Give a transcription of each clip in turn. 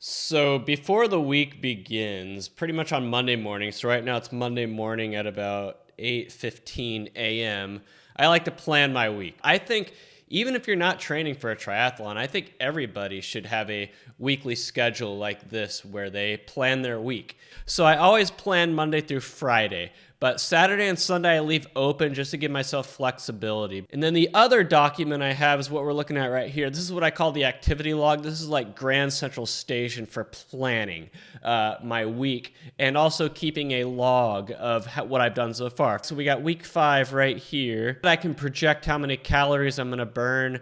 So before the week begins, pretty much on Monday morning, so right now it's Monday morning at about 8:15 a.m., I like to plan my week. I think even if you're not training for a triathlon, I think everybody should have a weekly schedule like this where they plan their week. So I always plan Monday through Friday. But Saturday and Sunday I leave open just to give myself flexibility. And then the other document I have is what we're looking at right here. This is what I call the activity log. This is like Grand Central Station for planning my week and also keeping a log of what I've done so far. So we got week 5 right here. I can project how many calories I'm gonna burn,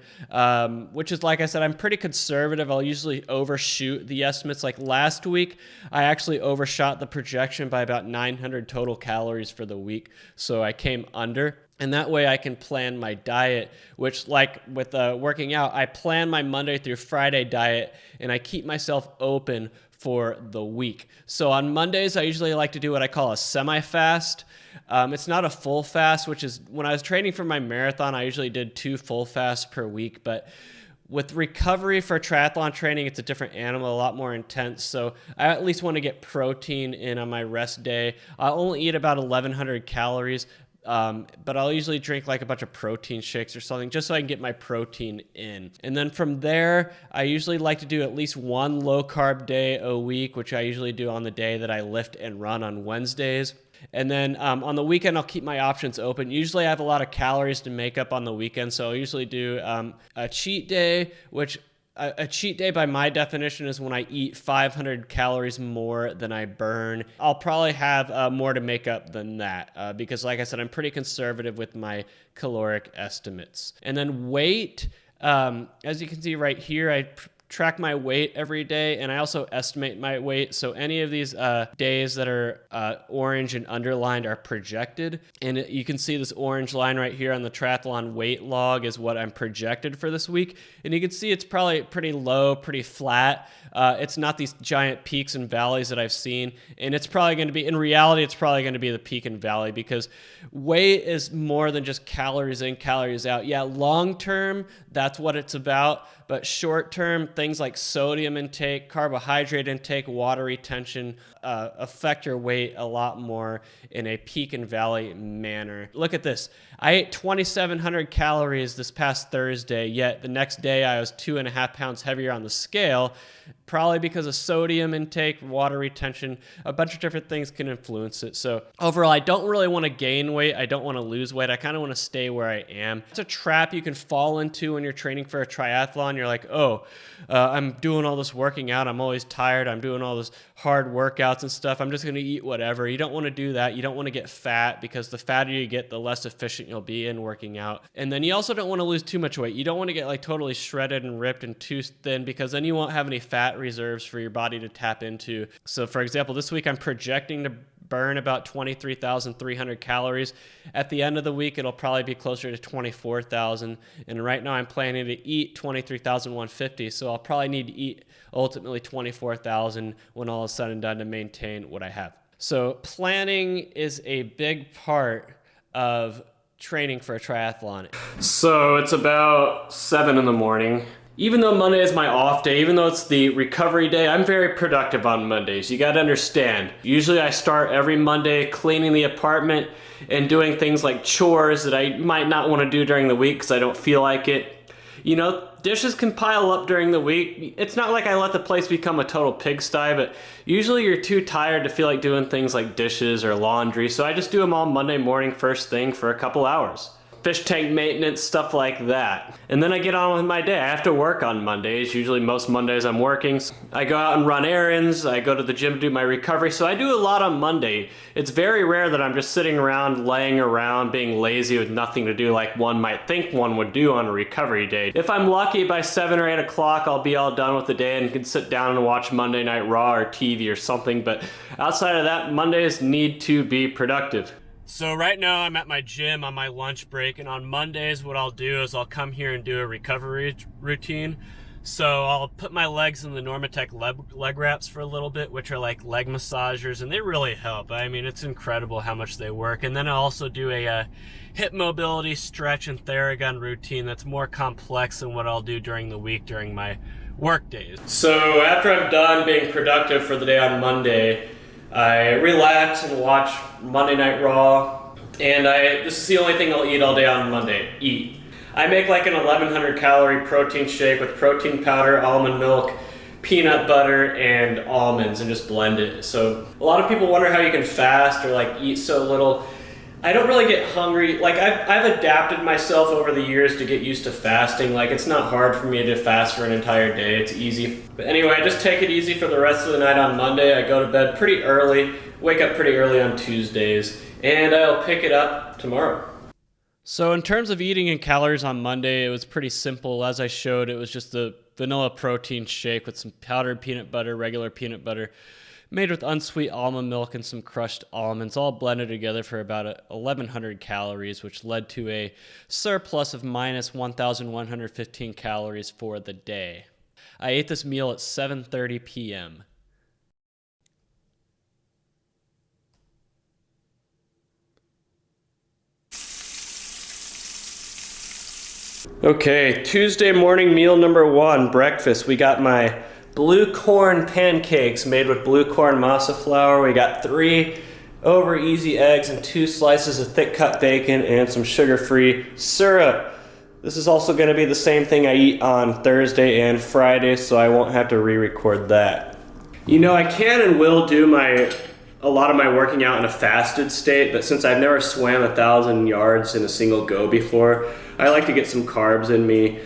which is, like I said, I'm pretty conservative. I'll usually overshoot the estimates. Like last week, I actually overshot the projection by about 900 total calories for the week, so I came under. And that way I can plan my diet, which, like with working out, I plan my Monday through Friday diet and I keep myself open for the week. So on Mondays, I usually like to do what I call a semi-fast. It's not a full fast, which is when I was training for my marathon, I usually did 2 full fasts per week, but with recovery for triathlon training, it's a different animal, a lot more intense. So I at least want to get protein in on my rest day. I'll only eat about 1,100 calories, but I'll usually drink like a bunch of protein shakes or something just so I can get my protein in. And then from there, I usually like to do at least 1 low carb day a week, which I usually do on the day that I lift and run on Wednesdays. And then on the weekend, I'll keep my options open. Usually I have a lot of calories to make up on the weekend, so I'll usually do a cheat day, which a cheat day by my definition is when I eat 500 calories more than I burn. I'll probably have more to make up than that because, like I said, I'm pretty conservative with my caloric estimates. And then weight, as you can see right here, I track my weight every day, and I also estimate my weight. So any of these days that are orange and underlined are projected. And you can see this orange line right here on the triathlon weight log is what I'm projected for this week. And you can see it's probably pretty low, pretty flat. It's not these giant peaks and valleys that I've seen. And it's probably going to be, in reality, it's probably going to be the peak and valley because weight is more than just calories in, calories out. Yeah, long term, that's what it's about. But short term, things like sodium intake, carbohydrate intake, water retention affect your weight a lot more in a peak and valley manner. Look at this. I ate 2,700 calories this past Thursday, yet the next day I was 2.5 pounds heavier on the scale, probably because of sodium intake, water retention, a bunch of different things can influence it. So overall, I don't really want to gain weight. I don't want to lose weight. I kind of want to stay where I am. It's a trap you can fall into when you're training for a triathlon. You're like, I'm doing all this working out. I'm always tired. I'm doing all this hard workouts and stuff. I'm just going to eat whatever. You don't want to do that. You don't want to get fat because the fatter you get, the less efficient you'll be in working out. And then you also don't want to lose too much weight. You don't want to get like totally shredded and ripped and too thin because then you won't have any fat reserves for your body to tap into. So for example, this week I'm projecting to burn about 23,300 calories. At the end of the week, it'll probably be closer to 24,000. And right now I'm planning to eat 23,150. So I'll probably need to eat ultimately 24,000 when all is said and done to maintain what I have. So planning is a big part of training for a triathlon. So it's about 7 in the morning. Even though Monday is my off day, even though it's the recovery day, I'm very productive on Mondays. You gotta understand. Usually I start every Monday cleaning the apartment and doing things like chores that I might not want to do during the week because I don't feel like it. You know, dishes can pile up during the week. It's not like I let the place become a total pigsty, but usually you're too tired to feel like doing things like dishes or laundry, so I just do them all Monday morning first thing for a couple hours. Fish tank maintenance, stuff like that. And then I get on with my day. I have to work on Mondays. Usually most Mondays I'm working. I go out and run errands. I go to the gym to do my recovery. So I do a lot on Monday. It's very rare that I'm just sitting around, laying around, being lazy with nothing to do like one might think one would do on a recovery day. If I'm lucky, by 7 or 8 o'clock, I'll be all done with the day and can sit down and watch Monday Night Raw or TV or something. But outside of that, Mondays need to be productive. So right now I'm at my gym on my lunch break, and on Mondays what I'll do is I'll come here and do a recovery routine. So I'll put my legs in the Normatec leg wraps for a little bit, which are like leg massagers, and they really help. I mean, it's incredible how much they work. And then I'll also do a hip mobility, stretch, and Theragun routine that's more complex than what I'll do during the week during my work days. So after I'm done being productive for the day on Monday, I relax and watch Monday Night Raw, and this is the only thing I'll eat all day on Monday, eat. I make like an 1100 calorie protein shake with protein powder, almond milk, peanut butter, and almonds, and just blend it. So a lot of people wonder how you can fast or like eat so little. I don't really get hungry. Like I've adapted myself over the years to get used to fasting. Like it's not hard for me to fast for an entire day. It's easy. But anyway, I just take it easy for the rest of the night on Monday. I go to bed pretty early, wake up pretty early on Tuesdays, and I'll pick it up tomorrow. So in terms of eating and calories on Monday, it was pretty simple. As I showed, it was just a vanilla protein shake with some powdered peanut butter, regular peanut butter, made with unsweet almond milk and some crushed almonds, all blended together for about 1,100 calories, which led to a surplus of minus 1,115 calories for the day. I ate this meal at 7:30 p.m. Okay, Tuesday morning meal number 1, breakfast. We got my blue corn pancakes made with blue corn masa flour. We got 3 over easy eggs and 2 slices of thick cut bacon and some sugar-free syrup. This is also going to be the same thing I eat on Thursday and Friday, so I won't have to re-record that. You know, I can and will do a lot of my working out in a fasted state, but since I've never swam 1,000 yards in a single go before, I like to get some carbs in me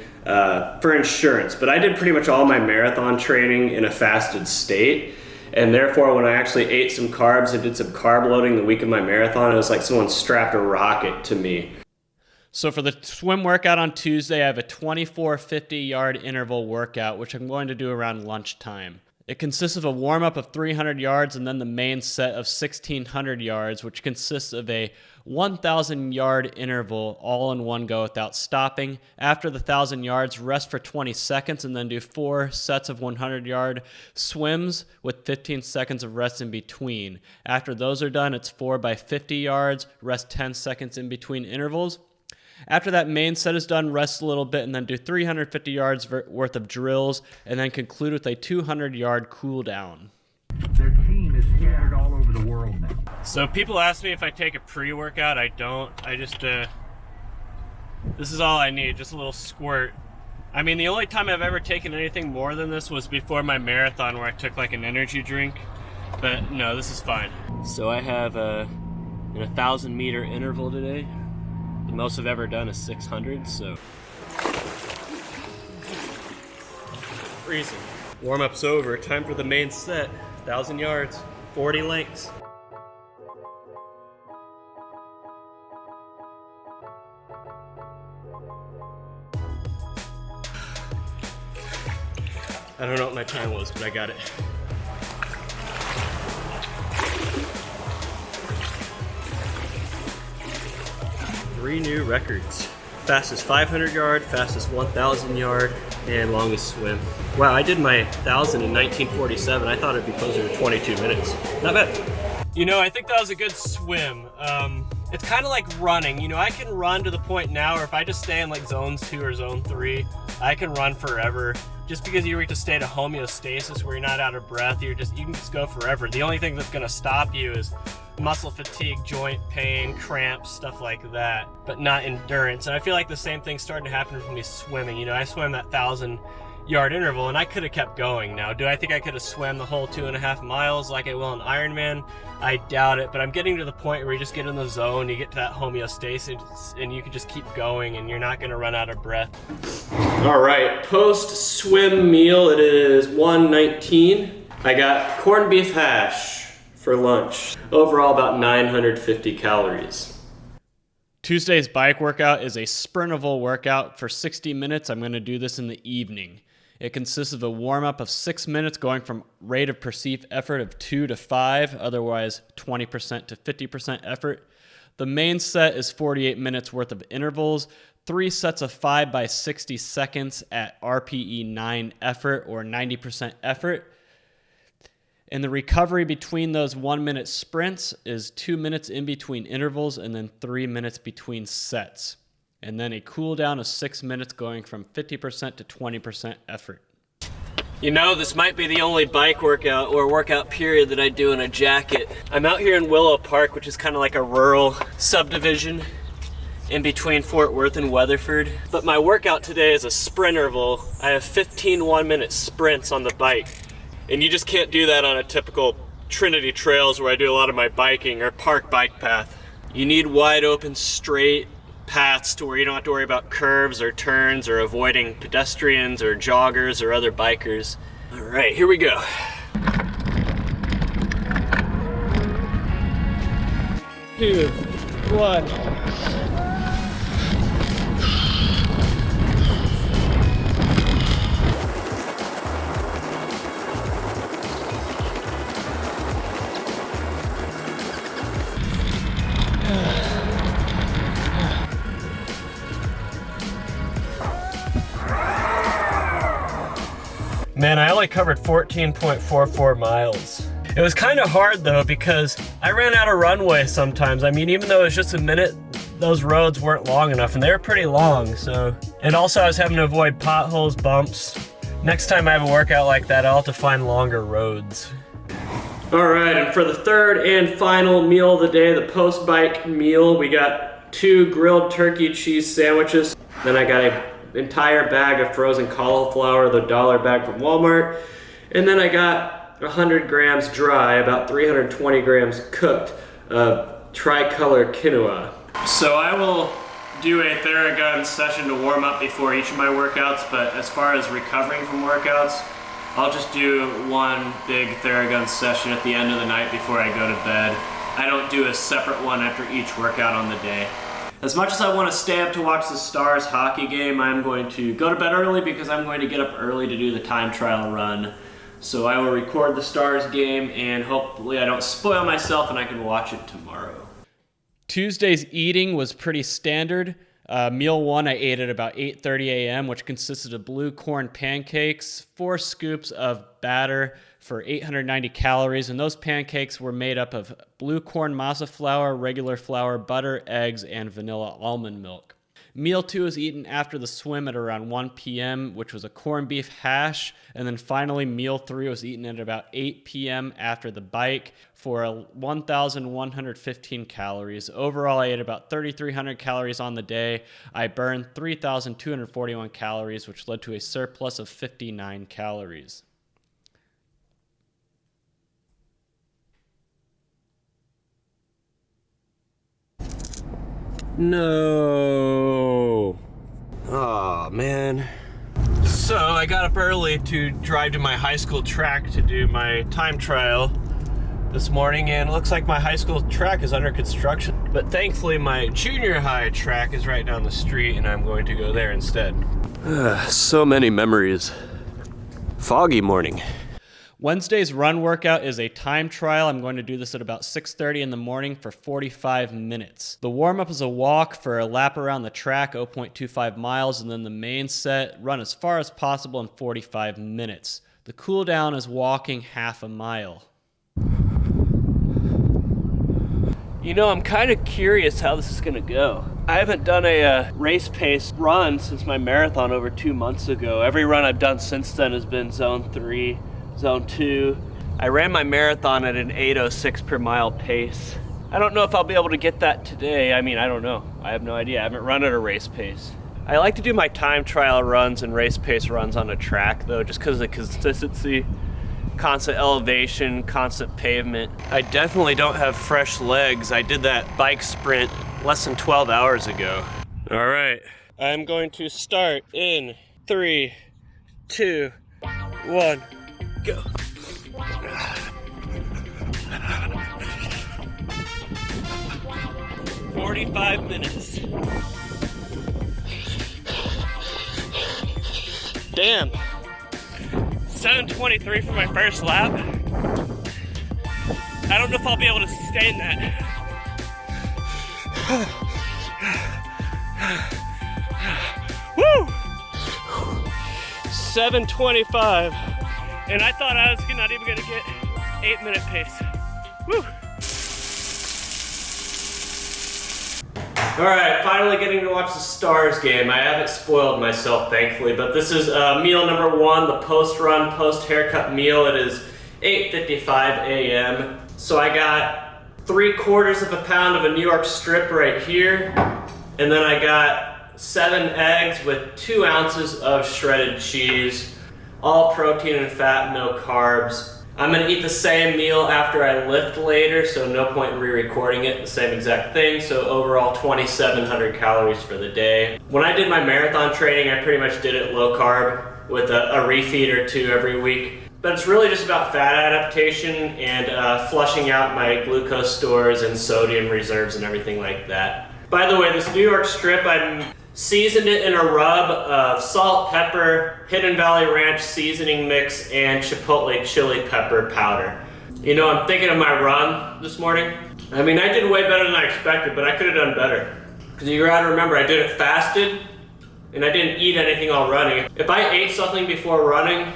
for insurance. But I did pretty much all my marathon training in a fasted state, and therefore when I actually ate some carbs and did some carb loading the week of my marathon, it was like someone strapped a rocket to me. So for the swim workout on Tuesday, I have a 24 50-yard interval workout, which I'm going to do around lunchtime. It consists of a warm-up of 300 yards and then the main set of 1,600 yards, which consists of a 1,000-yard interval all in one go without stopping. After the 1,000 yards, rest for 20 seconds and then do 4 sets of 100-yard swims with 15 seconds of rest in between. After those are done, it's 4 by 50 yards, rest 10 seconds in between intervals. After that main set is done, rest a little bit and then do 350 yards worth of drills and then conclude with a 200-yard cool down. Their team is scattered all over the world now. So people ask me if I take a pre-workout. I don't. I just, this is all I need, just a little squirt. I mean, the only time I've ever taken anything more than this was before my marathon where I took like an energy drink. But no, this is fine. So I have an 1,000-meter interval today. The most I've ever done is 600, so. Freezing. Warm-up's over, time for the main set. 1,000 yards, 40 lengths. I don't know what my time was, but I got it. Three new records. Fastest 500 yard, fastest 1,000 yard, and longest swim. Wow, I did my 1,000 in 1947. I thought it'd be closer to 22 minutes. Not bad. You know, I think that was a good swim. It's kind of like running. You know, I can run to the point now where if I just stay in like zones 2 or zone 3, I can run forever. Just because you reach a state of homeostasis where you're not out of breath, you can just go forever. The only thing that's gonna stop you is muscle fatigue, joint pain, cramps, stuff like that, but not endurance. And I feel like the same thing's starting to happen for me swimming. You know, I swam that 1,000-yard interval and I could have kept going. Now, do I think I could have swam the whole 2.5 miles like I will in Ironman? I doubt it, but I'm getting to the point where you just get in the zone, you get to that homeostasis, and you can just keep going and you're not gonna run out of breath. All right, post-swim meal, it is 1:19. I got corned beef hash for lunch. Overall, about 950 calories. Tuesday's bike workout is a sprintable workout for 60 minutes. I'm going to do this in the evening. It consists of a warm-up of 6 minutes going from rate of perceived effort of 2 to 5, otherwise 20% to 50% effort. The main set is 48 minutes worth of intervals, 3 sets of 5 by 60 seconds at RPE 9 effort or 90% effort. And the recovery between those 1-minute sprints is 2 minutes in between intervals and then 3 minutes between sets. And then a cool down of 6 minutes going from 50% to 20% effort. You know, this might be the only bike workout or workout period that I do in a jacket. I'm out here in Willow Park, which is kind of like a rural subdivision in between Fort Worth and Weatherford. But my workout today is a sprint interval. I have 15 1-minute sprints on the bike. And you just can't do that on a typical Trinity Trails where I do a lot of my biking or park bike path. You need wide open, straight paths to where you don't have to worry about curves or turns or avoiding pedestrians or joggers or other bikers. All right, here we go. Two, one. Man, I only covered 14.44 miles. It was kind of hard though because I ran out of runway sometimes. I mean, even though it was just a minute, those roads weren't long enough, and they were pretty long, so. And also I was having to avoid potholes, bumps. Next time I have a workout like that, I'll have to find longer roads. All right, and for the third and final meal of the day, the post-bike meal, we got 2 grilled turkey cheese sandwiches. Then I got a entire bag of frozen cauliflower, the dollar bag from Walmart. And then I got 100 grams dry, about 320 grams cooked of tricolor quinoa. So I will do a Theragun session to warm up before each of my workouts, but as far as recovering from workouts, I'll just do one big Theragun session at the end of the night before I go to bed. I don't do a separate one after each workout on the day. As much as I want to stay up to watch the Stars hockey game, I'm going to go to bed early because I'm going to get up early to do the time trial run. So I will record the Stars game and hopefully I don't spoil myself and I can watch it tomorrow. Tuesday's eating was pretty standard. Meal 1 I ate at about 8:30 a.m., which consisted of blue corn pancakes, 4 scoops of batter for 890 calories, and those pancakes were made up of blue corn masa flour, regular flour, butter, eggs, and vanilla almond milk. Meal 2 was eaten after the swim at around 1 p.m., which was a corned beef hash, and then finally meal 3 was eaten at about 8 p.m. after the bike for 1,115 calories. Overall, I ate about 3,300 calories on the day. I burned 3,241 calories, which led to a surplus of 59 calories. No. Oh, man. So I got up early to drive to my high school track to do my time trial this morning, and it looks like my high school track is under construction. But thankfully my junior high track is right down the street and I'm going to go there instead. So many memories. Foggy morning. Wednesday's run workout is a time trial. I'm going to do this at about 6:30 in the morning for 45 minutes. The warm-up is a walk for a lap around the track, 0.25 miles, and then the main set, run as far as possible in 45 minutes. The cool down is walking half a mile. You know, I'm kind of curious how this is going to go. I haven't done a race pace run since my marathon over 2 months ago. Every run I've done since then has been zone 3. Zone 2. I ran my marathon at an 8:06 per mile pace. I don't know if I'll be able to get that today. I mean, I don't know. I have no idea. I haven't run at a race pace. I like to do my time trial runs and race pace runs on a track though, just because of the consistency, constant elevation, constant pavement. I definitely don't have fresh legs. I did that bike sprint less than 12 hours ago. All right. I'm going to start in 3, 2, 1. Go. 45 minutes. Damn. 7:23 for my first lap. I don't know if I'll be able to sustain that. Woo! 7:25. And I thought I was not even gonna get 8-minute pace. Woo! All right, finally getting to watch the Stars game. I haven't spoiled myself, thankfully, but this is meal number 1, the post-run, post-haircut meal. It is 8:55 a.m. So I got 3/4 of a pound of a New York strip right here, and then I got 7 eggs with 2 ounces of shredded cheese, all protein and fat, no carbs. I'm gonna eat the same meal after I lift later, so no point in re-recording it, the same exact thing. So overall 2,700 calories for the day. When I did my marathon training, I pretty much did it low carb with a refeed or 2 every week. But it's really just about fat adaptation and flushing out my glucose stores and sodium reserves and everything like that. By the way, this New York strip, I seasoned it in a rub of salt, pepper, Hidden Valley Ranch seasoning mix, and Chipotle chili pepper powder. You know, I'm thinking of my run this morning. I mean, I did way better than I expected, but I could have done better. Because you gotta remember, I did it fasted, and I didn't eat anything while running. If I ate something before running,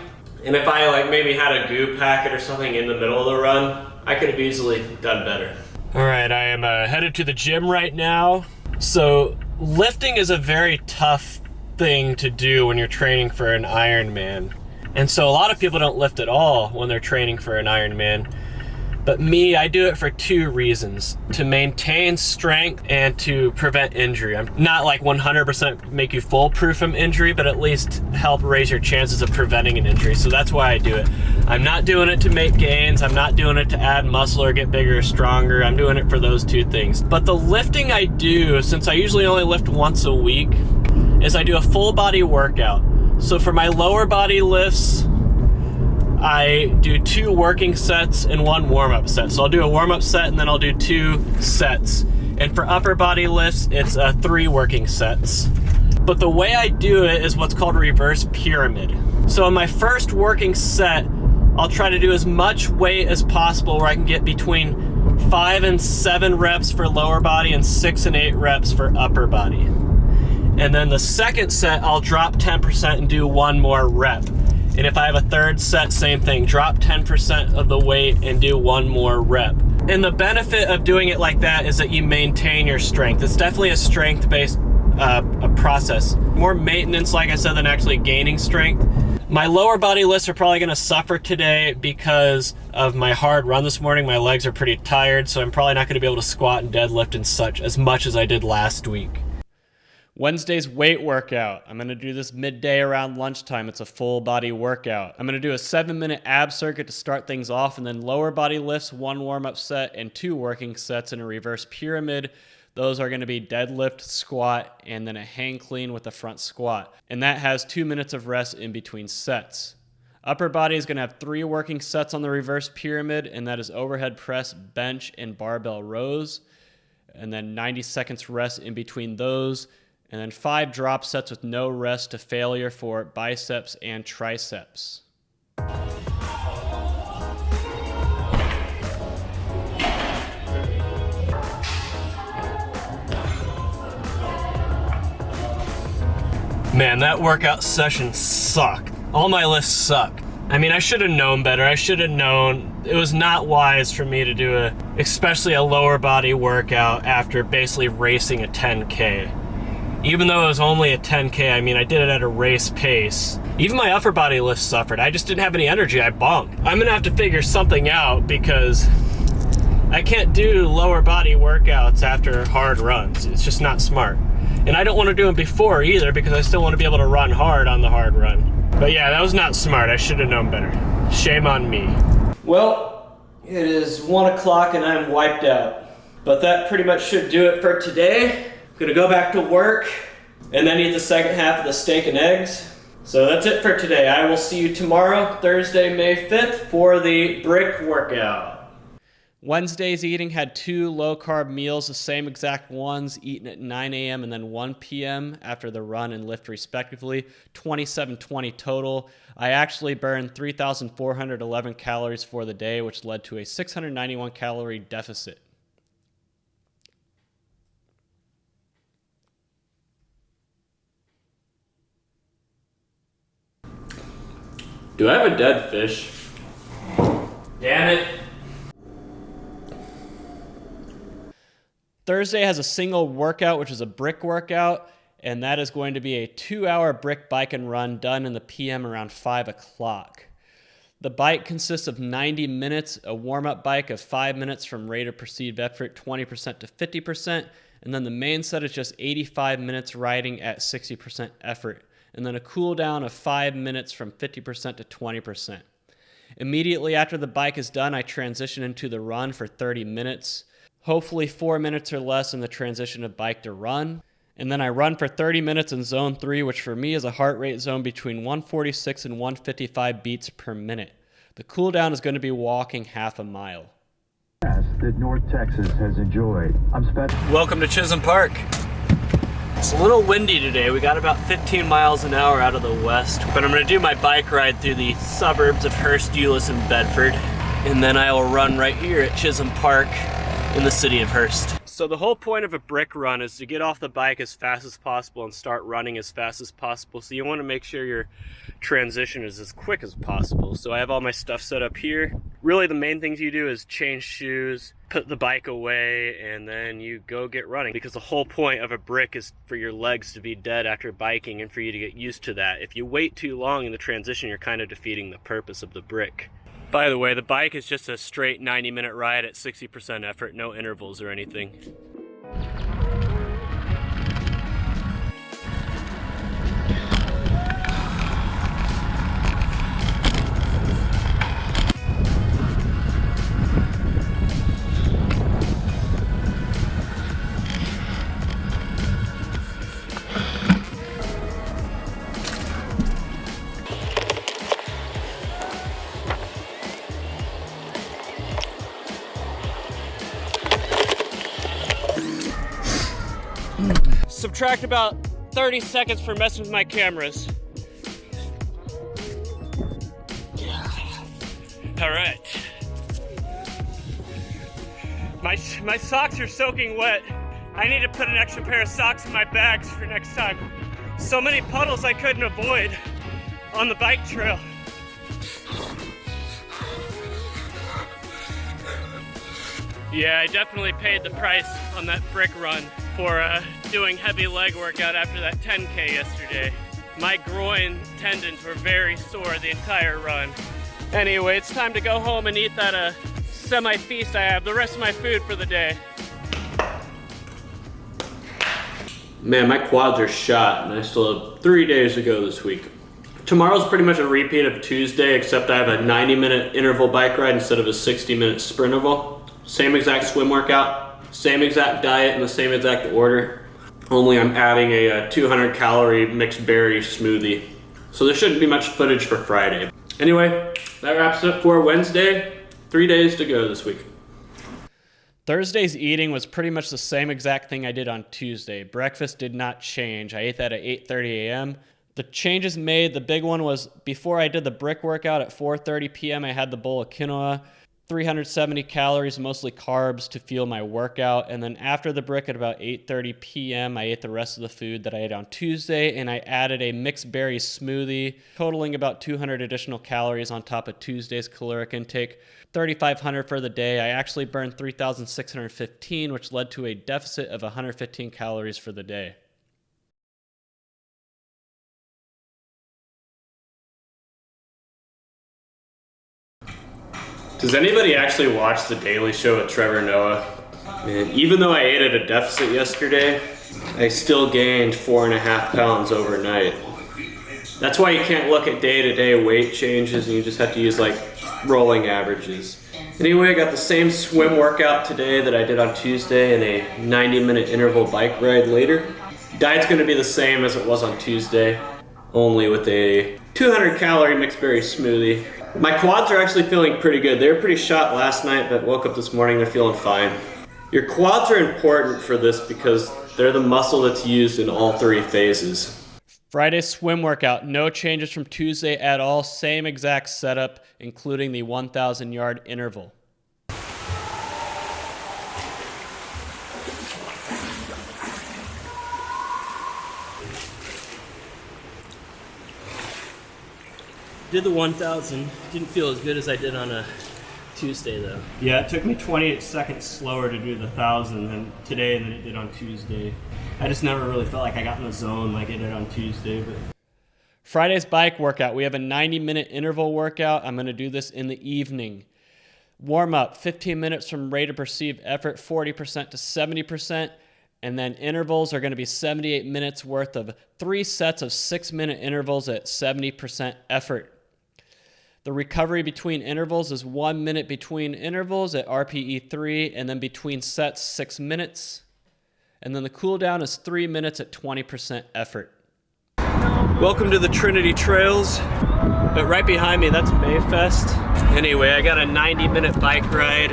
and if I like maybe had a goo packet or something in the middle of the run, I could have easily done better. All right, I am headed to the gym right now. So lifting is a very tough thing to do when you're training for an Ironman. And so a lot of people don't lift at all when they're training for an Ironman. But me, I do it for 2 reasons: to maintain strength and to prevent injury. I'm not like 100% make you foolproof from injury, but at least help raise your chances of preventing an injury. So that's why I do it. I'm not doing it to make gains. I'm not doing it to add muscle or get bigger or stronger. I'm doing it for those 2 things. But the lifting I do, since I usually only lift once a week, is I do a full body workout. So for my lower body lifts, I do 2 working sets and 1 warm-up set. So I'll do a warm-up set and then I'll do 2 sets. And for upper body lifts, it's 3 working sets. But the way I do it is what's called a reverse pyramid. So in my first working set, I'll try to do as much weight as possible where I can get between 5 and 7 reps for lower body and 6 and 8 reps for upper body. And then the second set, I'll drop 10% and do 1 more rep. And if I have a third set, same thing, drop 10% of the weight and do 1 more rep. And the benefit of doing it like that is that you maintain your strength. It's definitely a strength-based process. More maintenance, like I said, than actually gaining strength. My lower body lifts are probably gonna suffer today because of my hard run this morning. My legs are pretty tired, so I'm probably not gonna be able to squat and deadlift and such as much as I did last week. Wednesday's weight workout. I'm gonna do this midday around lunchtime. It's a full body workout. I'm gonna do a 7-minute ab circuit to start things off, and then lower body lifts, 1 warm-up set, and 2 working sets in a reverse pyramid. Those are gonna be deadlift, squat, and then a hang clean with a front squat. And that has 2 minutes of rest in between sets. Upper body is gonna have 3 working sets on the reverse pyramid, and that is overhead press, bench, and barbell rows. And then 90 seconds rest in between those. And then 5 drop sets with no rest to failure for biceps and triceps. Man, that workout session sucked. All my lifts suck. I mean, I should have known better. I should have known it was not wise for me to do especially a lower body workout after basically racing a 10K. Even though it was only a 10K, I mean, I did it at a race pace. Even my upper body lifts suffered. I just didn't have any energy. I bonked. I'm gonna have to figure something out because I can't do lower body workouts after hard runs. It's just not smart. And I don't want to do them before either because I still want to be able to run hard on the hard run. But yeah, that was not smart. I should have known better. Shame on me. Well, it is 1 o'clock and I'm wiped out. But that pretty much should do it for today. Gonna go back to work and then eat the second half of the steak and eggs. So that's it for today. I will see you tomorrow, Thursday, May 5th, for the brick workout. Wednesday's eating had 2 low-carb meals, the same exact ones, eaten at 9 a.m. and then 1 p.m. after the run and lift respectively, 2720 total. I actually burned 3,411 calories for the day, which led to a 691 calorie deficit. Do I have a dead fish? Damn it. Thursday has a single workout, which is a brick workout, and that is going to be a 2-hour brick bike and run done in the PM around 5 o'clock. The bike consists of 90 minutes, a warm-up bike of 5 minutes from rate of perceived effort 20% to 50%, and then the main set is just 85 minutes riding at 60% effort, and then a cool down of 5 minutes from 50% to 20%. Immediately after the bike is done, I transition into the run for 30 minutes, hopefully 4 minutes or less in the transition of bike to run. And then I run for 30 minutes in zone 3, which for me is a heart rate zone between 146 and 155 beats per minute. The cool down is going to be walking half a mile. That North Texas has enjoyed. Welcome to Chisholm Park. It's a little windy today. We got about 15 miles an hour out of the west, but I'm going to do my bike ride through the suburbs of Hearst, Euless, and Bedford, and then I will run right here at Chisholm Park in the city of Hearst. So the whole point of a brick run is to get off the bike as fast as possible and start running as fast as possible. So you want to make sure your transition is as quick as possible. So I have all my stuff set up here. Really the main things you do is change shoes, put the bike away, and then you go get running. Because the whole point of a brick is for your legs to be dead after biking and for you to get used to that. If you wait too long in the transition, you're kind of defeating the purpose of the brick. By the way, the bike is just a straight 90-minute ride at 60% effort, no intervals or anything. Subtract about 30 seconds for messing with my cameras. All right. My socks are soaking wet. I need to put an extra pair of socks in my bags for next time. So many puddles I couldn't avoid on the bike trail. Yeah, I definitely paid the price on that brick run for doing heavy leg workout after that 10K yesterday. My groin tendons were very sore the entire run. Anyway, it's time to go home and eat that semi-feast I have, the rest of my food for the day. Man, my quads are shot and I still have 3 days to go this week. Tomorrow's pretty much a repeat of Tuesday, except I have a 90-minute interval bike ride instead of a 60-minute sprint interval. Same exact swim workout. Same exact diet in the same exact order, only I'm adding a 200-calorie mixed berry smoothie. So there shouldn't be much footage for Friday. Anyway, that wraps it up for Wednesday. 3 days to go this week. Thursday's eating was pretty much the same exact thing I did on Tuesday. Breakfast did not change. I ate that at 8:30 a.m. The changes made, the big one was before I did the brick workout at 4:30 p.m. I had the bowl of quinoa. 370 calories, mostly carbs to fuel my workout. And then after the brick at about 8:30 p.m., I ate the rest of the food that I ate on Tuesday, and I added a mixed berry smoothie, totaling about 200 additional calories on top of Tuesday's caloric intake, 3,500 for the day. I actually burned 3,615, which led to a deficit of 115 calories for the day. Does anybody actually watch The Daily Show with Trevor Noah? Man, even though I ate at a deficit yesterday, I still gained 4.5 pounds overnight. That's why you can't look at day-to-day weight changes and you just have to use like rolling averages. Anyway, I got the same swim workout today that I did on Tuesday and a 90-minute interval bike ride later. Diet's gonna be the same as it was on Tuesday, only with a 200-calorie mixed berry smoothie. My quads are actually feeling pretty good. They were pretty shot last night, but woke up this morning, they're feeling fine. Your quads are important for this because they're the muscle that's used in all 3 phases. Friday's swim workout, no changes from Tuesday at all. Same exact setup, including the 1,000-yard interval. Did the 1,000, didn't feel as good as I did on a Tuesday though. Yeah, it took me 28 seconds slower to do the 1,000 today than it did on Tuesday. I just never really felt like I got in the zone like I did on Tuesday. But Friday's bike workout, we have a 90-minute interval workout. I'm going to do this in the evening. Warm up, 15 minutes from rate of perceived effort, 40% to 70%. And then intervals are going to be 78 minutes worth of 3 sets of 6-minute intervals at 70% effort. The recovery between intervals is 1 minute between intervals at RPE 3, and then between sets 6 minutes. And then the cool down is 3 minutes at 20% effort. Welcome to the Trinity Trails, but right behind me, that's Mayfest. Anyway, I got a 90-minute bike ride.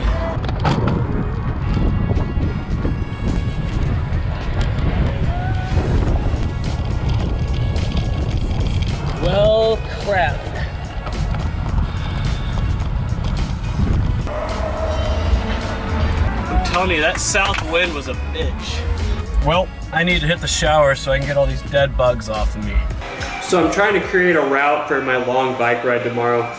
Well, crap. I'm telling you, that south wind was a bitch. Well, I need to hit the shower so I can get all these dead bugs off of me. So I'm trying to create a route for my long bike ride tomorrow.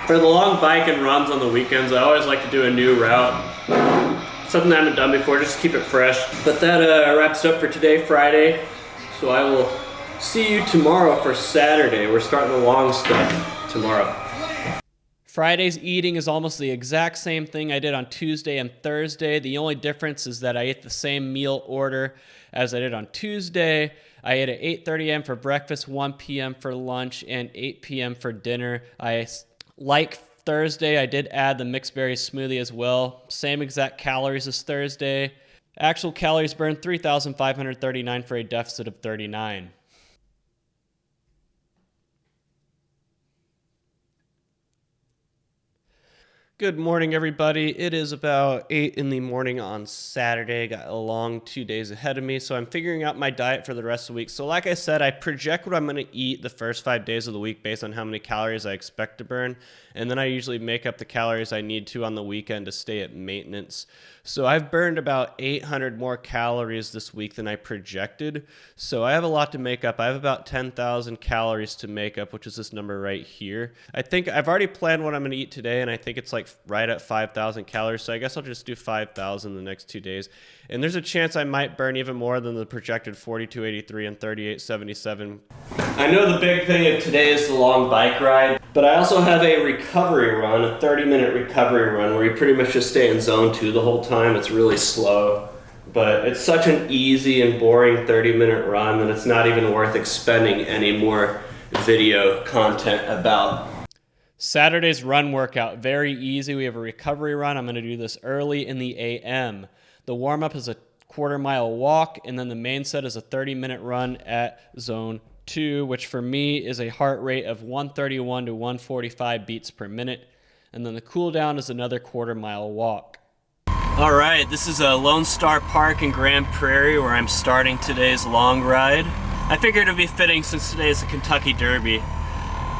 For the long bike and runs on the weekends, I always like to do a new route. Something I haven't done before, just to keep it fresh. But that wraps up for today, Friday. So I will see you tomorrow for Saturday. We're starting the long stuff tomorrow. Friday's eating is almost the exact same thing I did on Tuesday and Thursday. The only difference is that I ate the same meal order as I did on Tuesday. I ate at 8:30 a.m. for breakfast, 1 p.m. for lunch, and 8 p.m. for dinner. Like Thursday, I did add the mixed berry smoothie as well. Same exact calories as Thursday. Actual calories burned 3,539 for a deficit of 39. Good morning, everybody. It is about 8 in the morning on Saturday. Got a long 2 days ahead of me, so I'm figuring out my diet for the rest of the week. So like I said, I project what I'm going to eat the first 5 days of the week based on how many calories I expect to burn, and then I usually make up the calories I need to on the weekend to stay at maintenance. So I've burned about 800 more calories this week than I projected, so I have a lot to make up. I have about 10,000 calories to make up, which is this number right here. I think I've already planned what I'm going to eat today, and I think it's like right at 5,000 calories, so I guess I'll just do 5,000 the next 2 days. And there's a chance I might burn even more than the projected 4283 and 3877. I know the big thing of today is the long bike ride, but I also have a recovery run, a 30-minute recovery run where you pretty much just stay in zone 2 the whole time. It's really slow, but it's such an easy and boring 30-minute run that it's not even worth expending any more video content about. Saturday's run workout, very easy. We have a recovery run. I'm going to do this early in the AM. The warm-up is a quarter-mile walk, and then the main set is a 30-minute run at zone 2, which for me is a heart rate of 131 to 145 beats per minute. And then the cool down is another quarter-mile walk. All right, this is a Lone Star Park in Grand Prairie where I'm starting today's long ride. I figured it would be fitting since today is the Kentucky Derby.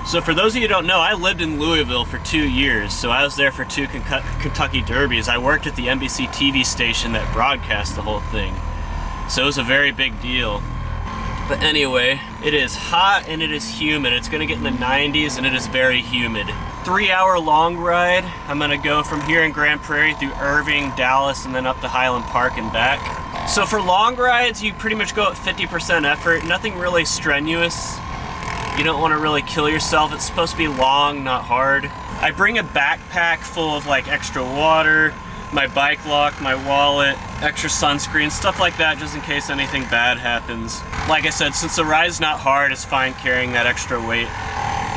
So for those of you who don't know, I lived in Louisville for 2 years, so I was there for 2 Kentucky Derbies. I worked at the NBC TV station that broadcast the whole thing, so it was a very big deal. But anyway, it is hot and it is humid. It's gonna get in the 90s and it is very humid. 3-hour long ride. I'm gonna go from here in Grand Prairie through Irving, Dallas, and then up to Highland Park and back. So for long rides, you pretty much go at 50% effort, nothing really strenuous. You don't want to really kill yourself. It's supposed to be long, not hard. I bring a backpack full of like extra water, my bike lock, my wallet, extra sunscreen, stuff like that just in case anything bad happens. Like I said, since the ride's not hard, it's fine carrying that extra weight.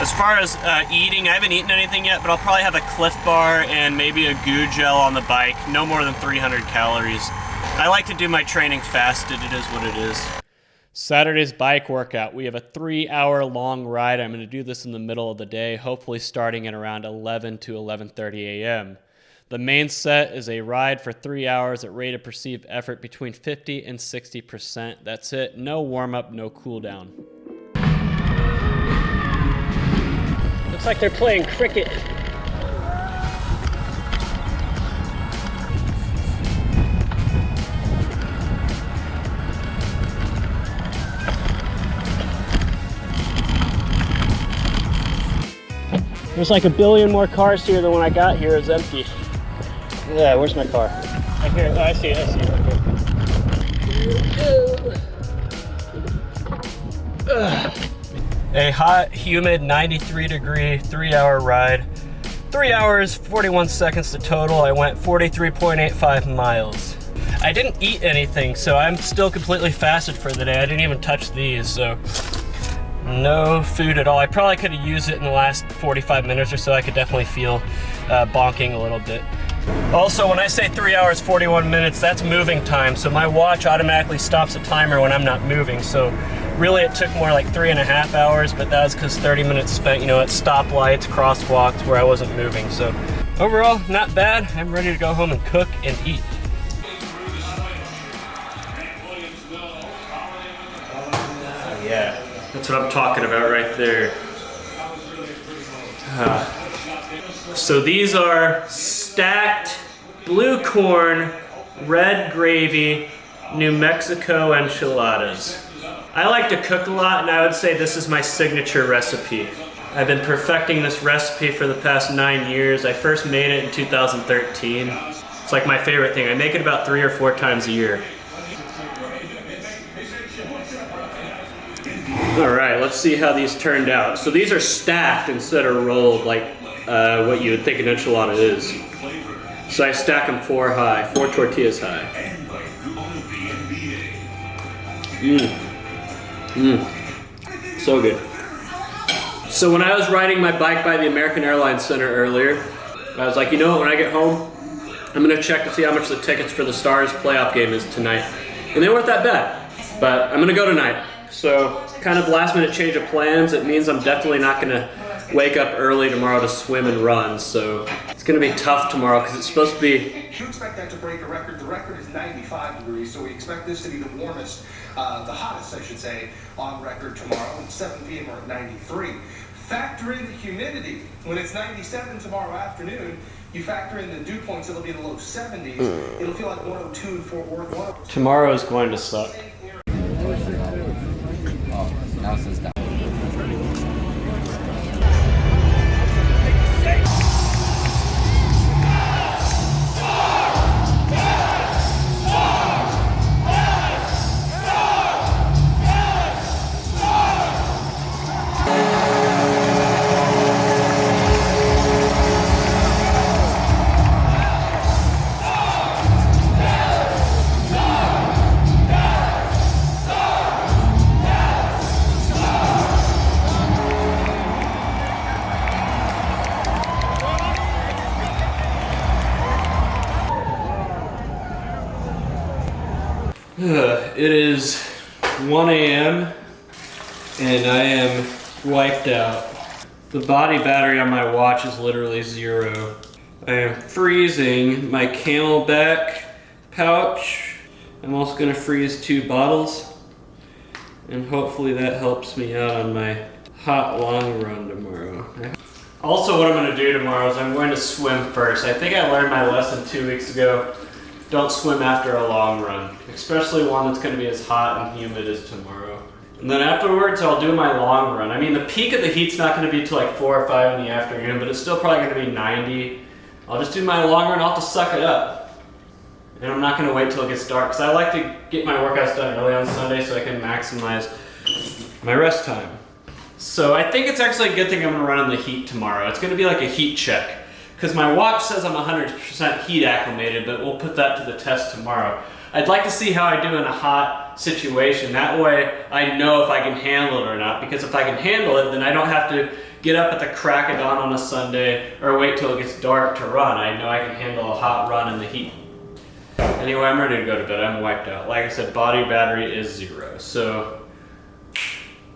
As far as eating, I haven't eaten anything yet, but I'll probably have a Cliff Bar and maybe a goo gel on the bike, no more than 300 calories. I like to do my training fasted, it is what it is. Saturday's bike workout. We have a 3-hour long ride. I'm going to do this in the middle of the day, hopefully starting at around 11 to 11:30 a.m. The main set is a ride for 3 hours at rate of perceived effort between 50 and 60%. That's it. No warm-up, no cool down. Looks like they're playing cricket. There's like a billion more cars here than when I got here. It's empty. Yeah, where's my car? Right here. Oh, I see it. A hot, humid, 93-degree, 3-hour ride. 3 hours, 41 seconds to total. I went 43.85 miles. I didn't eat anything, so I'm still completely fasted for the day. I didn't even touch these, so no food at all. I probably could have used it in the last 45 minutes or so. I could definitely feel bonking a little bit. Also, when I say 3 hours, 41 minutes, that's moving time. So my watch automatically stops the timer when I'm not moving. So really it took more like 3.5 hours, but that was because 30 minutes spent, you know, at stoplights, crosswalks where I wasn't moving. So overall, not bad. I'm ready to go home and cook and eat. Yeah, that's what I'm talking about right there. So these are stacked blue corn, red gravy, New Mexico enchiladas. I like to cook a lot, and I would say this is my signature recipe. I've been perfecting this recipe for the past 9 years. I first made it in 2013. It's like my favorite thing. I make it about 3 or 4 times a year. All right, let's see how these turned out. So these are stacked instead of rolled like what you would think an enchilada is. So I stack them 4 high, 4 tortillas high. So good. So when I was riding my bike by the American Airlines Center earlier, I was like, you know what, when I get home, I'm gonna check to see how much the tickets for the Stars playoff game is tonight. And they weren't that bad, but I'm gonna go tonight. So kind of last minute change of plans. It means I'm definitely not gonna wake up early tomorrow to swim and run. So it's gonna be tough tomorrow because it's supposed to be. You expect that to break a record. The record is 95 degrees, so we expect this to be the warmest, the hottest, I should say, on record tomorrow. At 7 p.m. we're at 93. Factor in the humidity. When it's 97 tomorrow afternoon, you factor in the dew points, it'll be in the low 70s. It'll feel like 102 in Fort Worth. 102. Tomorrow is going to suck. Now it says down. It is 1 a.m. and I am wiped out. The body battery on my watch is literally 0. I am freezing my Camelback pouch. I'm also gonna freeze 2 bottles, and hopefully that helps me out on my hot long run tomorrow. Also, what I'm gonna do tomorrow is I'm going to swim first. I think I learned my lesson 2 weeks ago. Don't swim after a long run, especially one that's going to be as hot and humid as tomorrow. And then afterwards, I'll do my long run. I mean, the peak of the heat's not going to be till like 4 or 5 in the afternoon, but it's still probably going to be 90. I'll just do my long run. I'll have to suck it up. And I'm not going to wait till it gets dark, because I like to get my workouts done early on Sunday so I can maximize my rest time. So I think it's actually a good thing I'm going to run in the heat tomorrow. It's going to be like a heat check. Because my watch says I'm 100% heat acclimated, but we'll put that to the test tomorrow. I'd like to see how I do in a hot situation. That way I know if I can handle it or not. Because if I can handle it, then I don't have to get up at the crack of dawn on a Sunday or wait till it gets dark to run. I know I can handle a hot run in the heat. Anyway, I'm ready to go to bed. I'm wiped out. Like I said, body battery is 0. So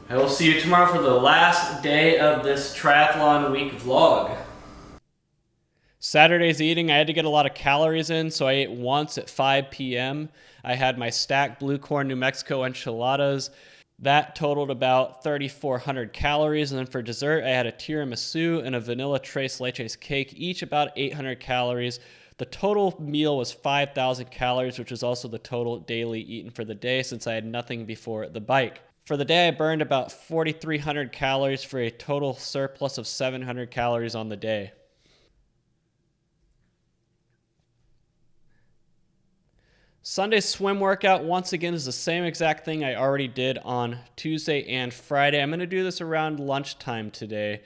I will see you tomorrow for the last day of this triathlon week vlog. Saturday's eating, I had to get a lot of calories in, so I ate once at 5 p.m. I had my stacked blue corn New Mexico enchiladas. That totaled about 3,400 calories. And then for dessert, I had a tiramisu and a vanilla tres leches cake, each about 800 calories. The total meal was 5,000 calories, which is also the total daily eaten for the day since I had nothing before the bike. For the day, I burned about 4,300 calories for a total surplus of 700 calories on the day. Sunday's swim workout, once again, is the same exact thing I already did on Tuesday and Friday. I'm going to do this around lunchtime today,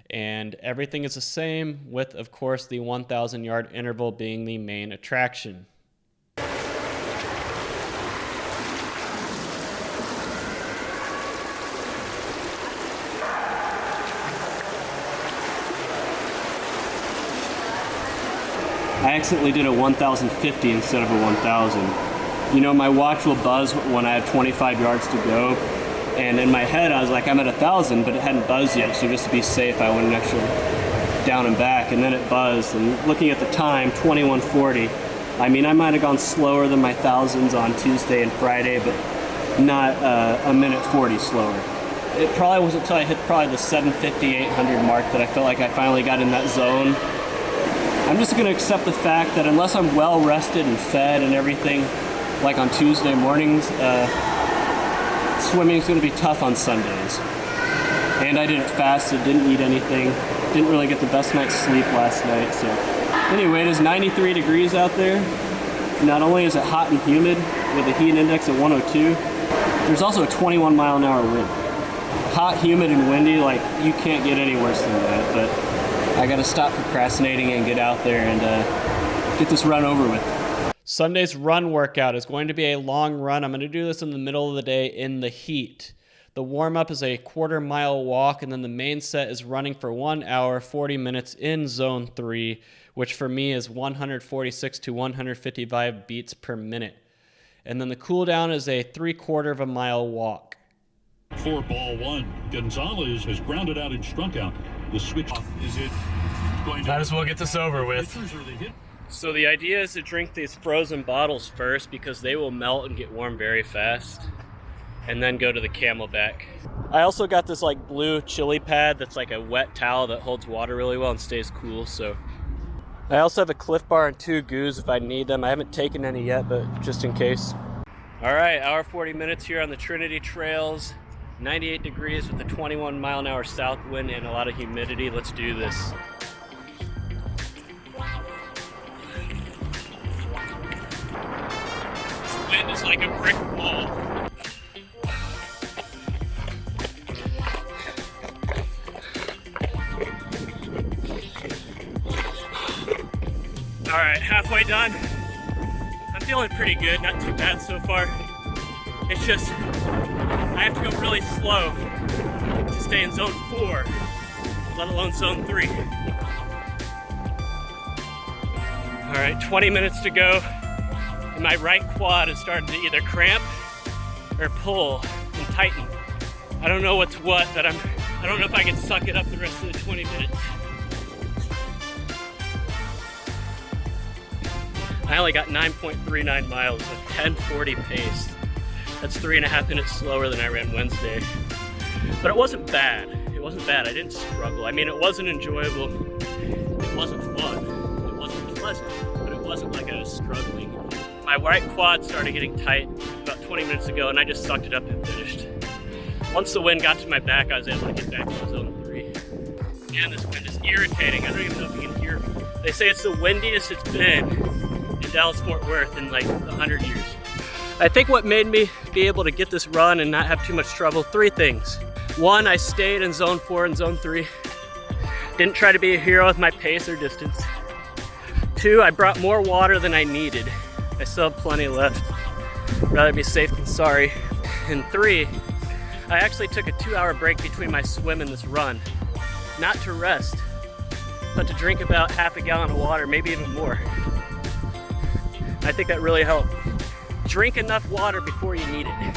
and everything is the same with, of course, the 1,000-yard interval being the main attraction. I accidentally did a 1,050 instead of a 1,000. You know, my watch will buzz when I have 25 yards to go, and in my head I was like, I'm at 1,000, but it hadn't buzzed yet, so just to be safe I went an extra down and back, and then it buzzed, and looking at the time, 21:40. I mean, I might have gone slower than my thousands on Tuesday and Friday, but not a minute 40 slower. It probably wasn't until I hit probably the 750, 800 mark that I felt like I finally got in that zone. I'm just going to accept the fact that unless I'm well rested and fed and everything, like on Tuesday mornings, swimming is going to be tough on Sundays. And I did it fasted, didn't eat anything, didn't really get the best night's sleep last night. So anyway, it is 93 degrees out there. Not only is it hot and humid with a heat index of 102, there's also a 21-mile-an-hour wind. Hot, humid, and windy, like you can't get any worse than that. But I gotta stop procrastinating and get out there and get this run over with. Sunday's run workout is going to be a long run. I'm going to do this in the middle of the day in the heat. The warm-up is a quarter-mile walk, and then the main set is running for 1 hour, 40 minutes in zone 3, which for me is 146 to 155 beats per minute. And then the cool down is a 3/4 of a mile walk. For ball one, Gonzalez has grounded out and struck out. The switch off. Is it going to... Might as well get this over with. So the idea is to drink these frozen bottles first because they will melt and get warm very fast, and then go to the Camelback. I also got this like blue chili pad that's like a wet towel that holds water really well and stays cool. So I also have a Cliff Bar and 2 goos if I need them. I haven't taken any yet, but just in case. All right, hour 40 minutes here on the Trinity Trails. 98 degrees with a 21-mile-an-hour south wind and a lot of humidity. Let's do this. This wind is like a brick wall. All right, halfway done. I'm feeling pretty good, not too bad so far. It's just, I have to go really slow to stay in zone 4, let alone zone 3. All right, 20 minutes to go, and my right quad is starting to either cramp or pull and tighten. I don't know what's what, but I don't know if I can suck it up the rest of the 20 minutes. I only got 9.39 miles with 10:40 pace. That's 3.5 minutes slower than I ran Wednesday. But it wasn't bad. It wasn't bad. I didn't struggle. I mean, it wasn't enjoyable. It wasn't fun. It wasn't pleasant. But it wasn't like I was struggling. My right quad started getting tight about 20 minutes ago, and I just sucked it up and finished. Once the wind got to my back, I was able to get back to zone 3. Man, this wind is irritating. I don't even know if you can hear me. They say it's the windiest it's been in Dallas-Fort Worth in like 100 years. I think what made me be able to get this run and not have too much trouble, 3 things. 1, I stayed in zone 4 and zone 3. Didn't try to be a hero with my pace or distance. 2, I brought more water than I needed. I still have plenty left. Rather be safe than sorry. And 3, I actually took a 2-hour break between my swim and this run. Not to rest, but to drink about half a gallon of water, maybe even more. I think that really helped. Drink enough water before you need it.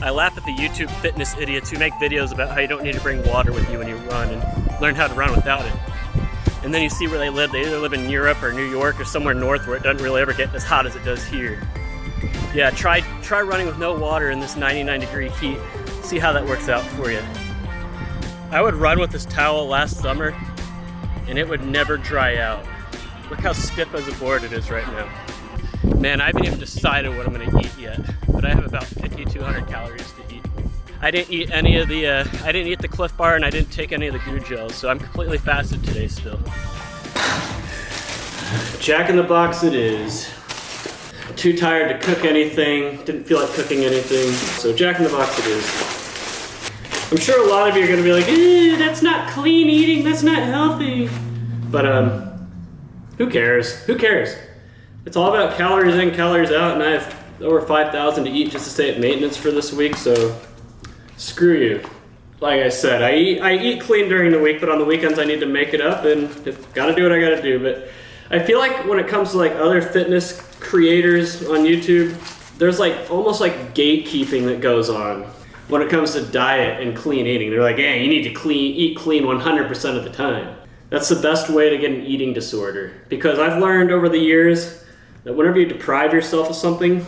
I laugh at the YouTube fitness idiots who make videos about how you don't need to bring water with you when you run and learn how to run without it. And then you see where they live. They either live in Europe or New York or somewhere north where it doesn't really ever get as hot as it does here. Yeah, try running with no water in this 99-degree heat. See how that works out for you. I would run with this towel last summer and it would never dry out. Look how stiff as a board it is right now. Man, I haven't even decided what I'm gonna eat yet, but I have about 5,200 calories to eat. I didn't eat any of the, I didn't eat the Cliff Bar and I didn't take any of the goo gels, so I'm completely fasted today still. Jack in the Box it is. Too tired to cook anything, didn't feel like cooking anything, so Jack in the Box it is. I'm sure a lot of you are gonna be like, that's not clean eating, that's not healthy. But who cares? Who cares? It's all about calories in, calories out, and I have over 5,000 to eat just to stay at maintenance for this week, so screw you. Like I said, I eat clean during the week, but on the weekends I need to make it up, and if gotta do what I gotta do. But I feel like when it comes to like other fitness creators on YouTube, there's like almost like gatekeeping that goes on when it comes to diet and clean eating. They're like, hey, you need to eat clean 100% of the time. That's the best way to get an eating disorder. Because I've learned over the years that whenever you deprive yourself of something,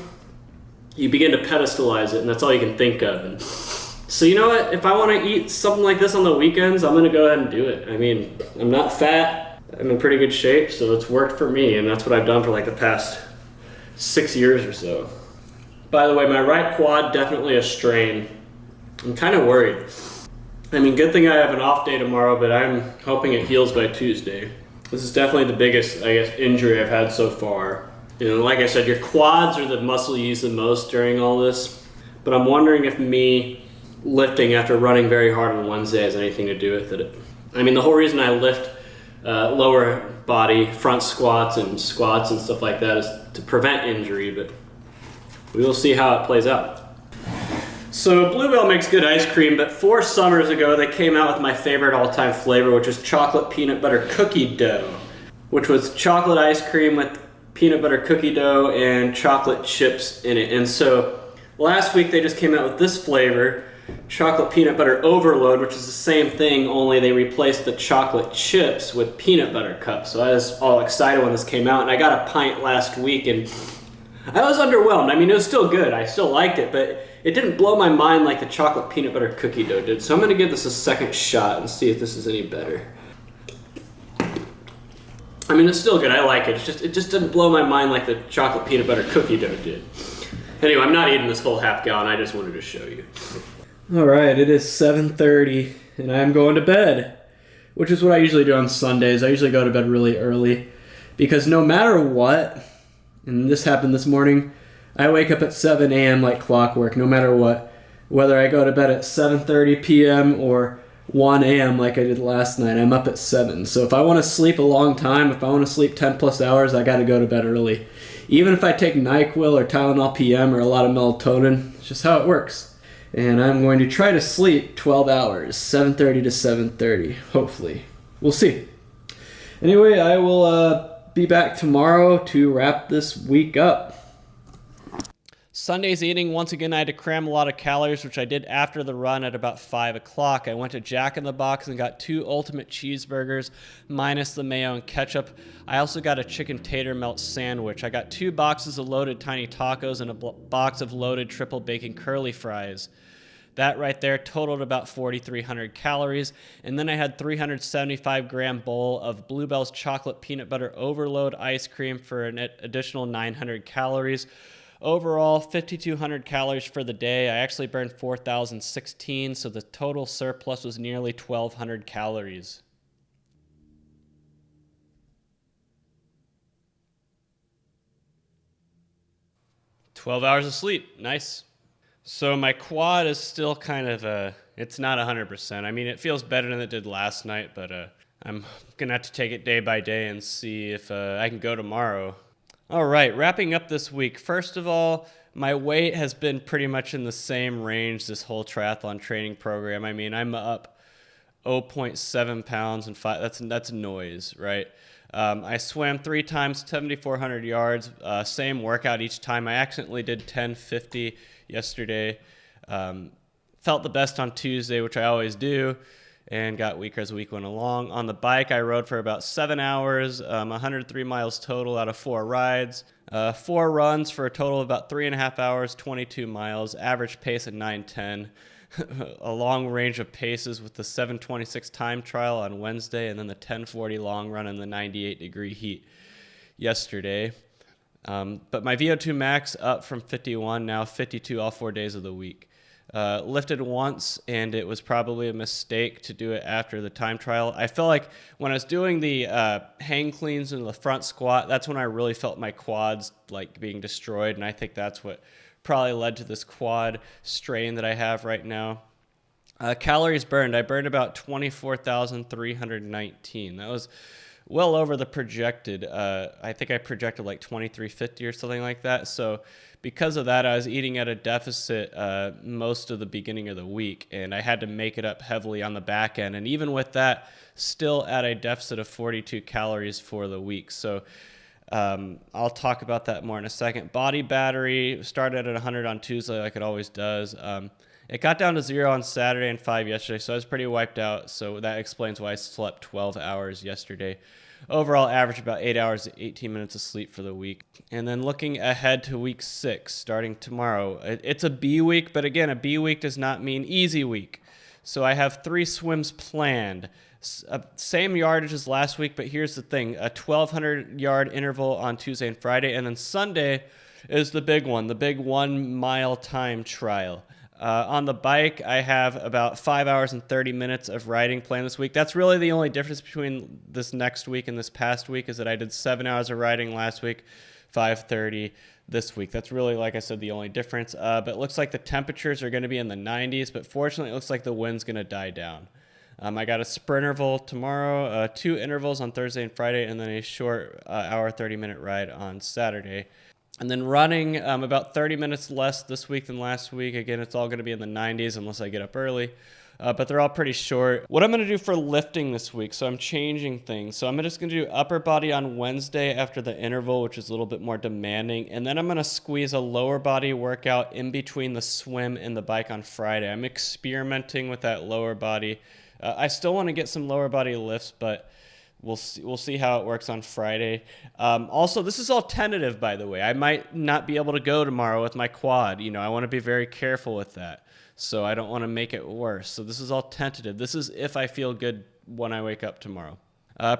you begin to pedestalize it, and that's all you can think of. And so you know what? If I want to eat something like this on the weekends, I'm going to go ahead and do it. I mean, I'm not fat. I'm in pretty good shape, so it's worked for me, and that's what I've done for like the past 6 years or so. By the way, my right quad, definitely a strain. I'm kind of worried. I mean, good thing I have an off day tomorrow, but I'm hoping it heals by Tuesday. This is definitely the biggest, I guess, injury I've had so far. You know, like I said, your quads are the muscle you use the most during all this, but I'm wondering if me lifting after running very hard on Wednesday has anything to do with it. I mean, the whole reason I lift lower body front squats and stuff like that is to prevent injury, but we will see how it plays out. So Bluebell makes good ice cream, but 4 summers ago they came out with my favorite all-time flavor, which was chocolate peanut butter cookie dough, which was chocolate ice cream with peanut butter cookie dough and chocolate chips in it. And so last week they just came out with this flavor, chocolate peanut butter overload, which is the same thing, only they replaced the chocolate chips with peanut butter cups. So I was all excited when this came out, and I got a pint last week, and I was underwhelmed. I mean, it was still good. I still liked it, but it didn't blow my mind like the chocolate peanut butter cookie dough did. So I'm gonna give this a second shot and see if this is any better. I mean, it's still good. I like it. It just didn't blow my mind like the chocolate peanut butter cookie dough did. Anyway, I'm not eating this whole half gallon. I just wanted to show you. All right, it is 7:30, and I'm going to bed, which is what I usually do on Sundays. I usually go to bed really early because no matter what, and this happened this morning, I wake up at 7 a.m. like clockwork, no matter what. Whether I go to bed at 7:30 p.m. or 1 a.m. like I did last night, I'm up at 7. So if I want to sleep a long time, if I want to sleep 10 plus hours, I got to go to bed early. Even if I take NyQuil or Tylenol PM or a lot of melatonin, it's just how it works. And I'm going to try to sleep 12 hours, 7:30 to 7:30, hopefully. We'll see. Anyway, I will be back tomorrow to wrap this week up. Sunday's eating, once again, I had to cram a lot of calories, which I did after the run at about 5 o'clock. I went to Jack in the Box and got 2 ultimate cheeseburgers, minus the mayo and ketchup. I also got a chicken tater melt sandwich. I got 2 boxes of loaded tiny tacos and a box of loaded triple bacon curly fries. That right there totaled about 4,300 calories. And then I had 375-gram bowl of Bluebell's chocolate peanut butter overload ice cream for an additional 900 calories. Overall, 5,200 calories for the day. I actually burned 4,016, so the total surplus was nearly 1,200 calories. "12 hours of sleep. Nice." So my quad is still kind of, it's not 100%. I mean, it feels better than it did last night, but I'm going to have to take it day by day and see if I can go tomorrow. All right, wrapping up this week. First of all, my weight has been pretty much in the same range this whole triathlon training program. I mean, I'm up 0.7 pounds and 5. That's noise, right? I swam 3 times, 7,400 yards, same workout each time. I accidentally did 10:50 yesterday. Felt the best on Tuesday, which I always do, and got weaker as the week went along. On the bike, I rode for about 7 hours, 103 miles total out of 4 rides, 4 runs for a total of about 3.5 hours, 22 miles, average pace at 9:10. A long range of paces with the 7:26 time trial on Wednesday, and then the 10:40 long run in the 98-degree heat yesterday. But my VO2 max up from 51, now 52 all 4 days of the week. Lifted once, and it was probably a mistake to do it after the time trial. I felt like when I was doing the hang cleans and the front squat, that's when I really felt my quads like being destroyed, and I think that's what probably led to this quad strain that I have right now. Calories burned. I burned about 24,319. That was well over the projected. I think I projected like 2350 or something like that. So because of that, I was eating at a deficit most of the beginning of the week, and I had to make it up heavily on the back end. And even with that, still at a deficit of 42 calories for the week. So I'll talk about that more in a second. Body battery started at 100 on Tuesday like it always does. It got down to 0 on Saturday and 5 yesterday, so I was pretty wiped out. So that explains why I slept 12 hours yesterday. Overall, average about 8 hours, 18 minutes of sleep for the week. And then looking ahead to week 6, starting tomorrow. It's a B week, but again, a B week does not mean easy week. So I have 3 swims planned. Same yardage as last week, but here's the thing. A 1,200 yard interval on Tuesday and Friday, and then Sunday is the big one, the big 1 mile time trial. On the bike, I have about 5 hours and 30 minutes of riding planned this week. That's really the only difference between this next week and this past week, is that I did 7 hours of riding last week, 5:30 this week. That's really, like I said, the only difference. But it looks like the temperatures are going to be in the 90s, but fortunately, it looks like the wind's going to die down. I got a sprint interval tomorrow, 2 intervals on Thursday and Friday, and then a short hour, 30-minute ride on Saturday. And then running, about 30 minutes less this week than last week. Again, it's all going to be in the 90s unless I get up early. But they're all pretty short. What I'm going to do for lifting this week, so I'm changing things. So I'm just going to do upper body on Wednesday after the interval, which is a little bit more demanding. And then I'm going to squeeze a lower body workout in between the swim and the bike on Friday. I'm experimenting with that lower body. I still want to get some lower body lifts, but we'll see how it works on Friday. Also, this is all tentative, by the way. I might not be able to go tomorrow with my quad. I want to be very careful with that. So I don't want to make it worse. So this is all tentative. This is if I feel good when I wake up tomorrow.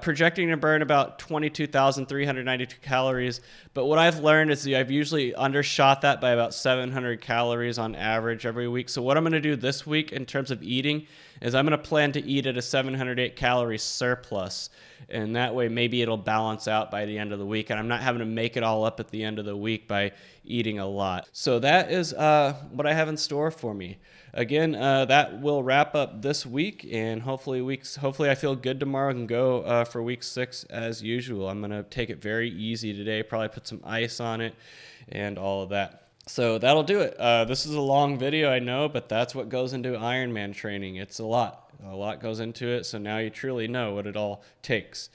Projecting to burn about 22,392 calories. But what I've learned is I've usually undershot that by about 700 calories on average every week. So what I'm going to do this week in terms of eating is I'm going to plan to eat at a 708 calorie surplus. And that way maybe it'll balance out by the end of the week. And I'm not having to make it all up at the end of the week by eating a lot. So that is what I have in store for me. Again, that will wrap up this week, and hopefully I feel good tomorrow and go for week 6 as usual. I'm going to take it very easy today, probably put some ice on it and all of that. So that'll do it. This is a long video, I know, but that's what goes into Ironman training. It's a lot. A lot goes into it, so now you truly know what it all takes.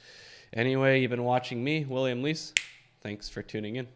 Anyway, you've been watching me, William Leese. Thanks for tuning in.